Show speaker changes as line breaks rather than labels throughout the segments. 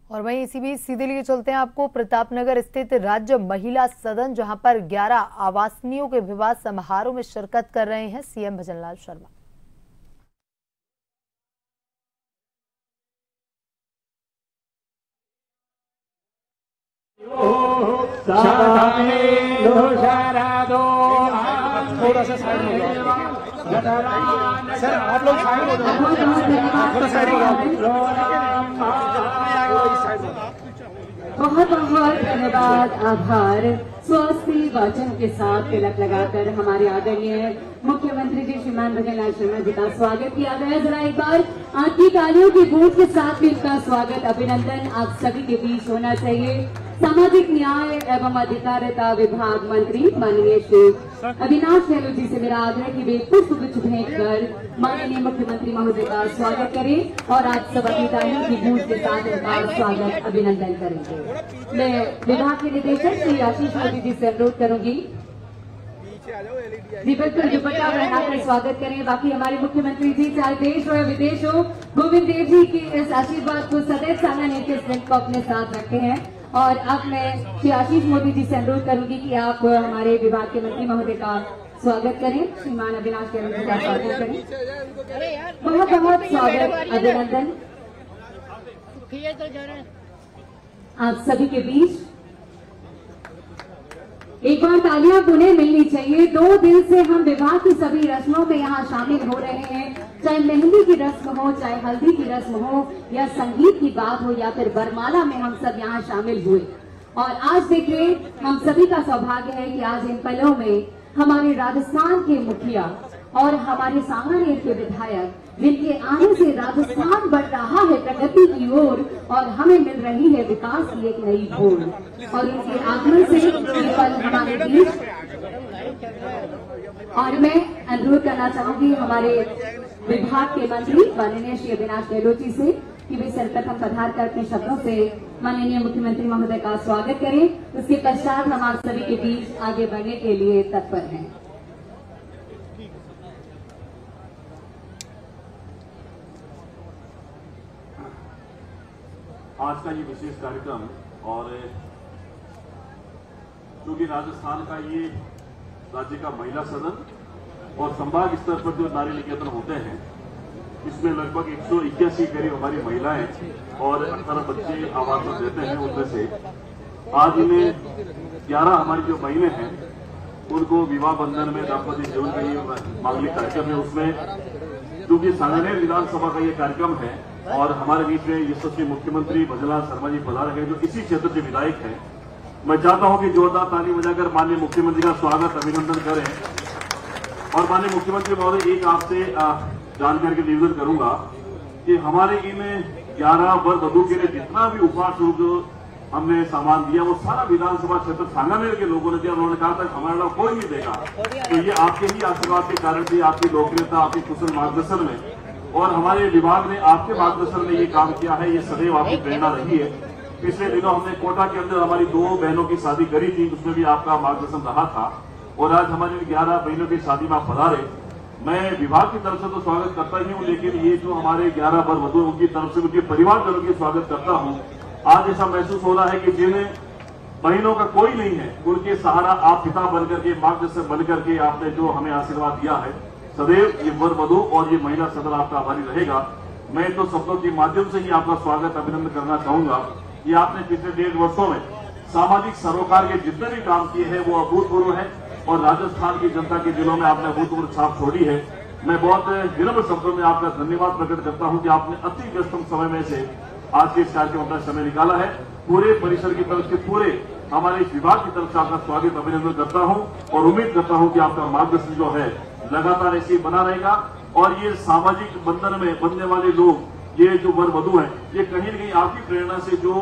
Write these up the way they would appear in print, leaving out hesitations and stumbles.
और वहीं इसी बीच सीधे लिए चलते हैं आपको प्रतापनगर स्थित राज्य महिला सदन, जहां पर 11 आवासनियों के विवाह समारोह में शिरकत कर रहे हैं सीएम भजनलाल शर्मा।
थोड़ा सा साइड में सर, आप लोग साइड हो जाओ, थोड़ा साइड हो जाओ।
बहुत बहुत धन्यवाद, आभार। स्वस्ति वाचन के साथ तिलक लगाकर हमारे आदरणीय मुख्यमंत्री जी श्रीमान भजनलाल शर्मा जी का स्वागत किया गया। जरा एक बार आपकी तालियों की गूंज के साथ भी इनका स्वागत, अभिनंदन आप सभी के बीच होना चाहिए। सामाजिक न्याय एवं अधिकारिता विभाग मंत्री माननीय श्री अविनाश गहलोत जी से मेरा आग्रह कि वे पुष्प गुच्छ भेंट कर माननीय मुख्यमंत्री महोदय का स्वागत करें और आप सब अपनी तालियों की गूंज के साथ उनका स्वागत अभिनंदन करेंगे। मैं विभाग के निदेशक श्री आशीष मोदी जी से अनुरोध करूंगी जी बिल्कुल दुपट्टा बनाकर स्वागत करें। बाकी हमारे मुख्यमंत्री जी चाहे देश हो या विदेश हो, गोविंद देव जी के इस आशीर्वाद को सदैव सामान्य के स्टैंड को अपने साथ रखते हैं। और अब मैं श्री आशीष मोदी जी से अनुरोध करूंगी कि आप हमारे विभाग के मंत्री महोदय का स्वागत करें, श्रीमान अविनाश गहलोत जी का स्वागत करें। बहुत बहुत स्वागत, अभिनंदन आप सभी के बीच। एक बार तालियां पुनः मिलनी चाहिए। 2 दिन से हम विवाह की सभी रस्मों में यहाँ शामिल हो रहे हैं, चाहे मेहंदी की रस्म हो, चाहे हल्दी की रस्म हो, या संगीत की बात हो, या फिर वरमाला में हम सब यहाँ शामिल हुए। और आज देखिए, हम सभी का सौभाग्य है कि आज इन पलों में हमारे राजस्थान के मुखिया और हमारे सांगानेर के विधायक, जिनके आने से राजस्थान बढ़ रहा है प्रगति की ओर और हमें मिल रही है विकास की एक नई भोर, और इनके आगमन से ये पल हमारे बीच। और मैं अनुरोध करना चाहूंगी हमारे विभाग के मंत्री माननीय श्री अविनाश गहलोत जी से कि वे सर्वप्रथम पधार कर अपने शब्दों से माननीय मुख्यमंत्री महोदय का स्वागत करें। उसके पश्चात हम आप सभी के बीच आगे बढ़ने के लिए तत्पर हैं।
आज का ये विशेष कार्यक्रम, और क्योंकि राजस्थान का ये राज्य का महिला सदन और संभाग स्तर पर जो नारी निकेतन होते हैं, इसमें लगभग 181 करीब हमारी महिलाएं और 18 बच्चे आवासन देते हैं। उनमें से आज इन्हें 11 हमारी जो बहनें हैं उनको विवाह बंधन में दाम्पत्य जीवन का ये मांगलिक कार्यक्रम है। उसमें क्योंकि सांगानेर विधानसभा का ये कार्यक्रम है और हमारे बीच में यशस्वी मुख्यमंत्री भजनलाल शर्मा जी पधारे हैं, जो इसी क्षेत्र के विधायक हैं। मैं चाहता हूं कि जोरदार ताली बजाकर माननीय मुख्यमंत्री का स्वागत अभिनंदन करें। और माननीय मुख्यमंत्री महोदय, एक आपसे जानकारी के निवेदन करूंगा कि हमारे इन 11 वर वधू के लिए जितना भी उपहार स्वरूप जो हमने सामान दिया, वो सारा विधानसभा क्षेत्र सांगानेर के लोगों ने दिया। उन्होंने कहा था हमारा कोई नहीं देगा, तो ये आपके ही आशीर्वाद के कारण से, आपकी लोकप्रियता, आपकी कुशल मार्गदर्शन में और हमारे विभाग ने आपके मार्गदर्शन में ये काम किया है। ये सदैव आपकी प्रेरणा रही है। पिछले दिनों हमने कोटा के अंदर हमारी 2 बहनों की शादी करी थी, उसमें भी आपका मार्गदर्शन रहा था। और आज हमारी 11 बहनों की शादी में आप पधारे। मैं विभाग की तरफ से तो स्वागत करता ही हूं, लेकिन ये जो हमारे 11 वर वधू उनकी तरफ से उनके परिवार जनों की स्वागत करता हूं। आज ऐसा महसूस हो रहा है कि जिन्हें बहनों का कोई नहीं है, उनके सहारा आप पिता बनकर के, मार्गदर्शक बनकर के आपने जो हमें आशीर्वाद दिया है, सदैव ये वर वधू और ये महिला सदन आपका आभारी रहेगा। मैं तो शब्दों के माध्यम से ही आपका स्वागत अभिनंदन करना चाहूंगा कि आपने पिछले 1.5 वर्षों में सामाजिक सरोकार के जितने भी काम किए हैं वो अभूतपूर्व है और राजस्थान की जनता के दिलों में आपने अभूतपूर्व छाप छोड़ी है। मैं बहुत विनम्र शब्दों में आपका धन्यवाद प्रकट करता हूं कि आपने अति व्यस्तम समय में से आज के इस कार्यक्रम में अपना समय निकाला है। पूरे परिसर की तरफ से, पूरे हमारे इस विभाग की तरफ से आपका स्वागत अभिनंदन करता हूं और उम्मीद करता हूं कि आपका मार्गदर्शन जो है लगातार ऐसे ही बना रहेगा। और ये सामाजिक बंधन में बनने वाले लोग, ये जो वर वधू है, ये कहीं न कहीं आपकी प्रेरणा से जो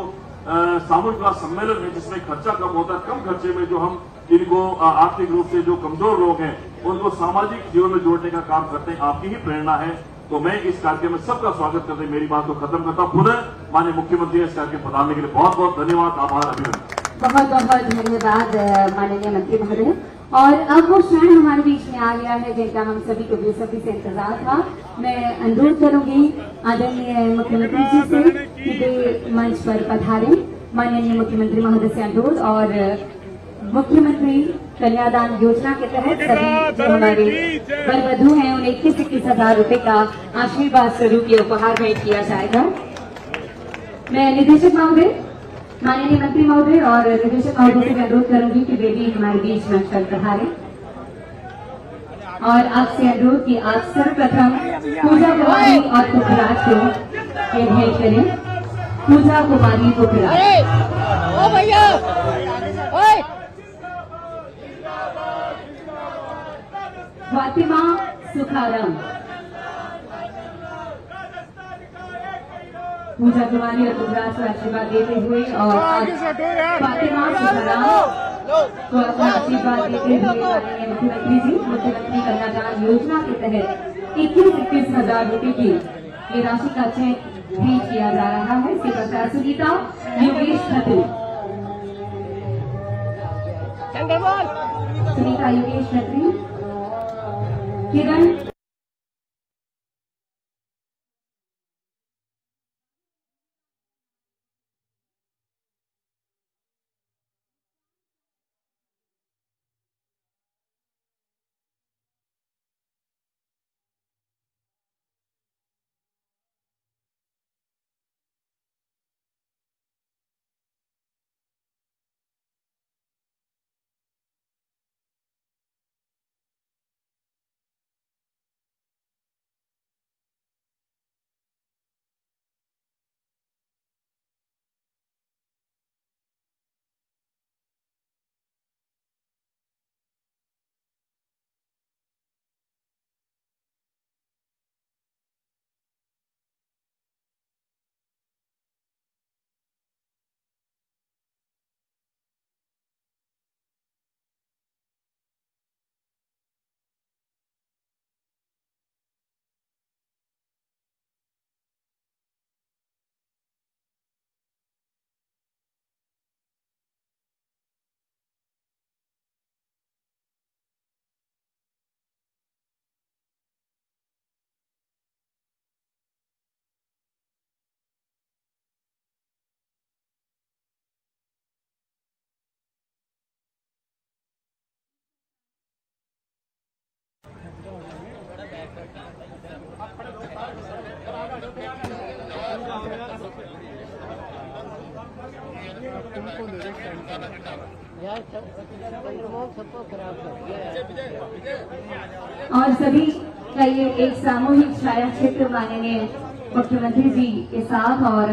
सामूहिक विवाह सम्मेलन है जिसमें खर्चा कम होता है, कम खर्चे में जो हम इनको आर्थिक रूप से जो कमजोर लोग हैं उनको सामाजिक जीवन में जोड़ने का काम करते हैं, आपकी ही प्रेरणा है। तो मैं इस कार्यक्रम में सबका स्वागत करते मेरी बात को खत्म करता हूं। पुनः माननीय मुख्यमंत्री इस कार्यक्रम पधारने के लिए बहुत बहुत धन्यवाद, आभार, अभिनंदन।
बहुत बहुत धन्यवाद माननीय मंत्री महोदय। और अब वो क्षण हमारे बीच में आ गया है जिनका हम सभी को बेसब्री से इंतजार था। मैं अनुरोध करूंगी आदरणीय मुख्यमंत्री जी से कि वे मंच पर पधारे। माननीय मुख्यमंत्री महोदय से अनुरोध और मुख्यमंत्री कन्यादान योजना के तहत सभी जो हमारे वर वधू हैं उन्हें 21,000 रुपए का आशीर्वाद स्वरूप ये उपहार भेंट किया जाएगा। मैं निदेशक महोदय, माननीय मंत्री महोदय और निदेशक महोदय से अनुरोध करूंगी कि वे भी हमारे बीच मंच पर पधारे और आपसे अनुरोध कि आप सर्वप्रथम पूजा कुमारी और पुखराज को ये भेंट करें। पूजा कुमारी पुखराज। फातिमा सुखाराम। पूजा कुमारी और पुखराज को आशीर्वाद देते हुए और फातिमा सुखाराम को अपना आशीर्वाद देते हुए माननीय मुख्यमंत्री जी मुख्यमंत्री कन्यादान योजना के तहत 21,000 रुपए की ये राशि का चेक भेंट किया जा रहा है। इसके पश्चात सुनीता योगेश खत्री। सुनीता योगेश खत्री। किरण और सभी का ये एक सामूहिक छायाचित्र माननीय मुख्यमंत्री जी के साथ और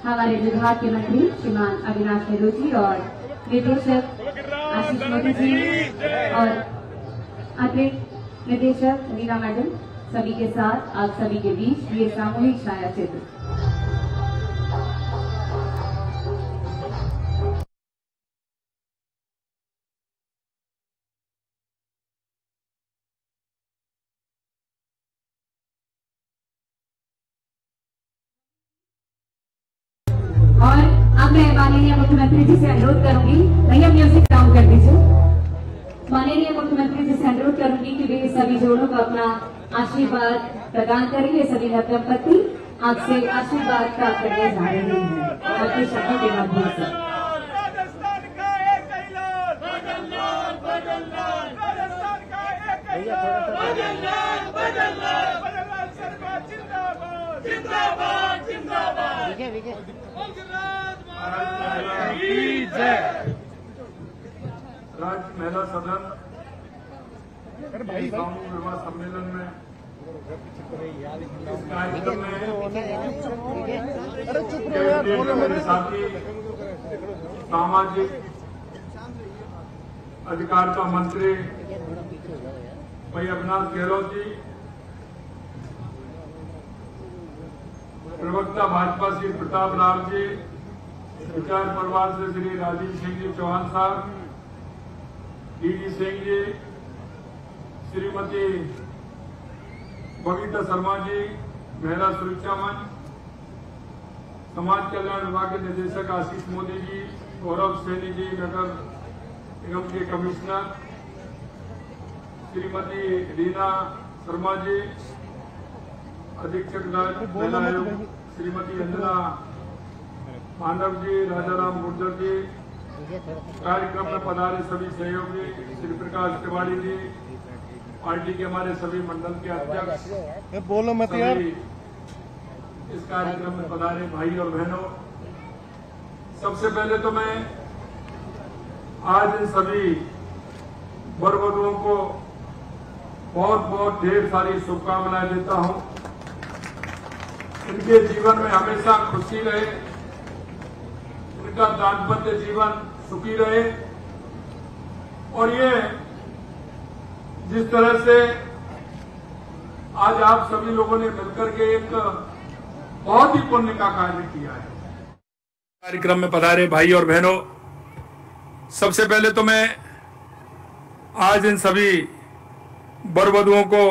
हमारे विभाग के मंत्री श्रीमान अविनाश नेहरू जी और निदेशक आशीष मोदी जी और अतिरिक्त निदेशक नीरा मैडम सभी के साथ आप सभी के बीच ये सामूहिक छायाचित्र। और अब मैं माननीय मुख्यमंत्री जी से अनुरोध करूंगी, भैया म्यूजिक डाउन कर दीजिए। माननीय मुख्यमंत्री जी से अनुरोध करूंगी कि वे सभी जोड़ों को अपना आशीर्वाद प्रदान करेंगे। सभी नवदंपति आपसे आशीर्वाद प्राप्त करने जा रहे हैं आपके शब्दों के माध्यम से।
राज्य महिला सदन सामूहिक विवाह सम्मेलन में इस कार्यक्रम में मेरे साथी सामाजिक अधिकारिता मंत्री भाई अविनाश गहलोत जी, प्रवक्ता भाजपा श्री प्रताप राव जी, विचार परिवार से श्री राजीव सिंह जी चौहान साहब, डीडी सिंह जी, श्रीमती बबीता शर्मा जी, महिला सुरक्षा मंच, समाज कल्याण विभाग के निदेशक आशीष मोदी जी, गौरव सैनी जी, नगर निगम के कमिश्नर श्रीमती रीना शर्मा जी, अधीक्षक महिला आयोग श्रीमती अंजना मानव जी, राजाराम गुर्जर जी, कार्यक्रम में पधारे सभी सहयोगी, श्री प्रकाश तिवारी जी, पार्टी के हमारे सभी मंडल के अध्यक्ष,
बोलो मत यार।
इस कार्यक्रम में पधारे भाई और बहनों, सबसे पहले तो मैं आज इन सभी वर वधुओं को बहुत बहुत ढेर सारी शुभकामनाएं देता हूं। इनके जीवन में हमेशा खुशी रहे, इनका दाम्पत्य जीवन सुखी रहे, और ये जिस तरह से आज आप सभी लोगों ने मिलकर के एक बहुत ही पुण्य का कार्य किया है। कार्यक्रम में पधारे भाई और बहनों, सबसे पहले तो मैं आज इन सभी वर वधुओं को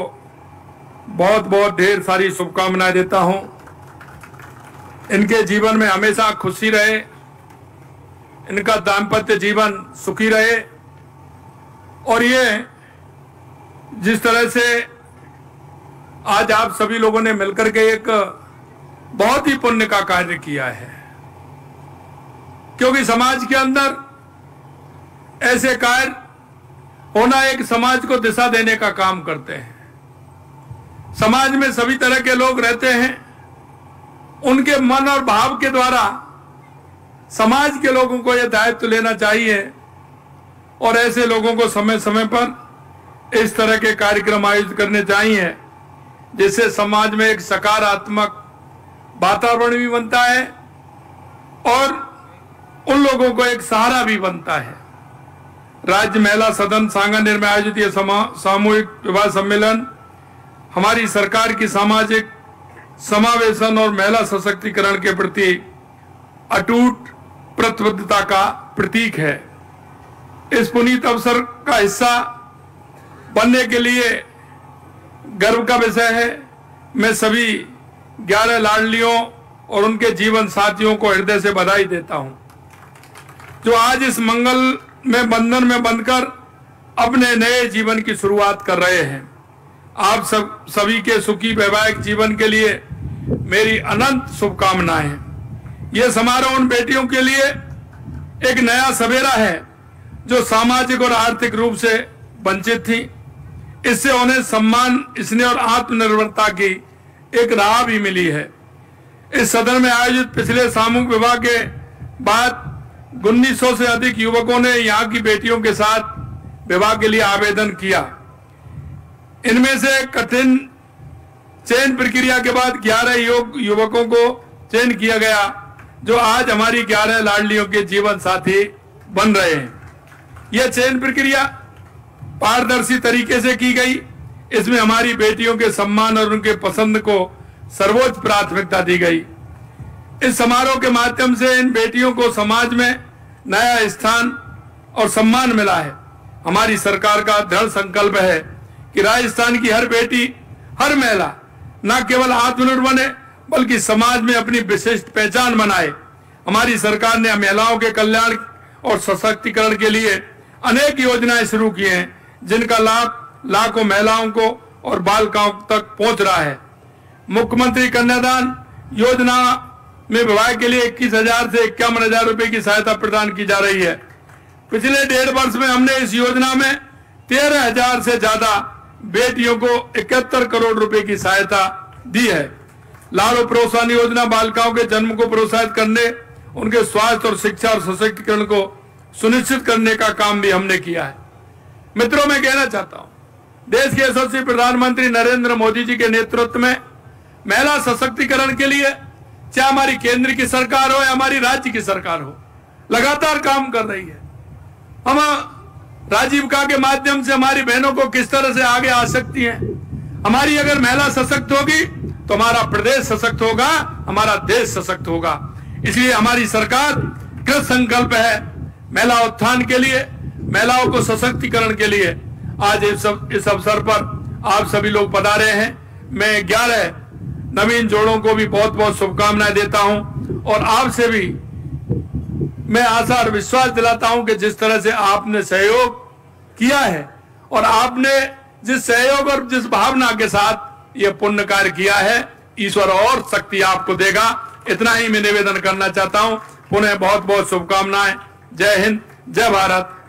बहुत बहुत ढेर सारी शुभकामनाएं देता हूं। इनके जीवन में हमेशा खुशी रहे, इनका दाम्पत्य जीवन सुखी रहे, और ये जिस तरह से आज आप सभी लोगों ने मिलकर के एक बहुत ही पुण्य का कार्य किया है, क्योंकि समाज के अंदर ऐसे कार्य होना एक समाज को दिशा देने का काम करते हैं। समाज में सभी तरह के लोग रहते हैं, उनके मन और भाव के द्वारा समाज के लोगों को यह दायित्व लेना चाहिए, और ऐसे लोगों को समय समय पर इस तरह के कार्यक्रम आयोजित करने चाहिए, जिससे समाज में एक सकारात्मक वातावरण भी बनता है और उन लोगों को एक सहारा भी बनता है। राज्य महिला सदन सांगानेर में आयोजित यह सामूहिक विवाह सम्मेलन हमारी सरकार की सामाजिक समावेशन और महिला सशक्तिकरण के प्रति अटूट प्रतिबद्धता का प्रतीक है। इस पुनीत अवसर का हिस्सा बनने के लिए गर्व का विषय है। मैं सभी 11 लाडलियों और उनके जीवन साथियों को हृदय से बधाई देता हूं, जो आज इस मंगल में बंधन में बंधकर अपने नए जीवन की शुरुआत कर रहे हैं। आप सभी के सुखी वैवाहिक जीवन के लिए मेरी अनंत शुभकामनाएं हैं। यह समारोह उन बेटियों के लिए एक नया सवेरा है जो सामाजिक और आर्थिक रूप से वंचित थी। इससे उन्हें सम्मान, स्नेह और आत्मनिर्भरता की एक राह भी मिली है। इस सदन में आयोजित पिछले सामूहिक विवाह के बाद 1900 से अधिक युवकों ने यहाँ की बेटियों के साथ विवाह के लिए आवेदन किया। इनमें से कठिन चयन प्रक्रिया के बाद 11 युवकों को चयन किया गया, जो आज हमारी 11 लाडलियों के जीवन साथी बन रहे हैं। यह चयन प्रक्रिया पारदर्शी तरीके से की गई। इसमें हमारी बेटियों के सम्मान और उनके पसंद को सर्वोच्च प्राथमिकता दी गई। इस समारोह के माध्यम से इन बेटियों को समाज में नया स्थान और सम्मान मिला है। हमारी सरकार का दृढ़ संकल्प है कि राजस्थान की हर बेटी, हर महिला न केवल आत्मनिर्भर बने बल्कि समाज में अपनी विशिष्ट पहचान बनाए। हमारी सरकार ने महिलाओं के कल्याण और सशक्तिकरण के लिए अनेक योजनाएं शुरू की हैं, जिनका लाभ लाखों महिलाओं को और बालिकाओं तक पहुंच रहा है। मुख्यमंत्री कन्यादान योजना में विवाह के लिए 21,000 से 51,000 रुपए की सहायता प्रदान की जा रही है। पिछले 1.5 वर्ष में हमने इस योजना में 13,000 से ज्यादा बेटियों को 71 करोड़ रुपए की सहायता दी है। लाडो प्रोत्साहन योजना बालिकाओं के जन्म को प्रोत्साहित करने, उनके स्वास्थ्य और शिक्षा और सशक्तिकरण को सुनिश्चित करने का काम भी हमने किया है। मित्रों, मैं कहना चाहता हूं, देश के यशस्वी प्रधानमंत्री नरेंद्र मोदी जी के नेतृत्व में महिला सशक्तिकरण के लिए चाहे हमारी केंद्र की सरकार हो या हमारी राज्य की सरकार हो, लगातार काम कर रही है। हम राजीविका के माध्यम से हमारी बहनों को किस तरह से आगे आ सकती हैं। हमारी अगर महिला सशक्त होगी तो हमारा प्रदेश सशक्त होगा, हमारा देश सशक्त होगा। इसलिए हमारी सरकार कृत संकल्प है महिला उत्थान के लिए, महिलाओं को सशक्तिकरण के लिए। आज इस अवसर पर आप सभी लोग पधारे हैं। मैं 11 नवीन जोड़ों को भी बहुत बहुत शुभकामनाएं देता हूं, और आपसे भी मैं आशा और विश्वास दिलाता हूं कि जिस तरह से आपने सहयोग किया है और आपने जिस सहयोग और जिस भावना के साथ ये पुण्य कार्य किया है, ईश्वर और शक्ति आपको देगा। इतना ही मैं निवेदन करना चाहता हूं। पुनः बहुत बहुत शुभकामनाएं। जय हिंद, जय भारत।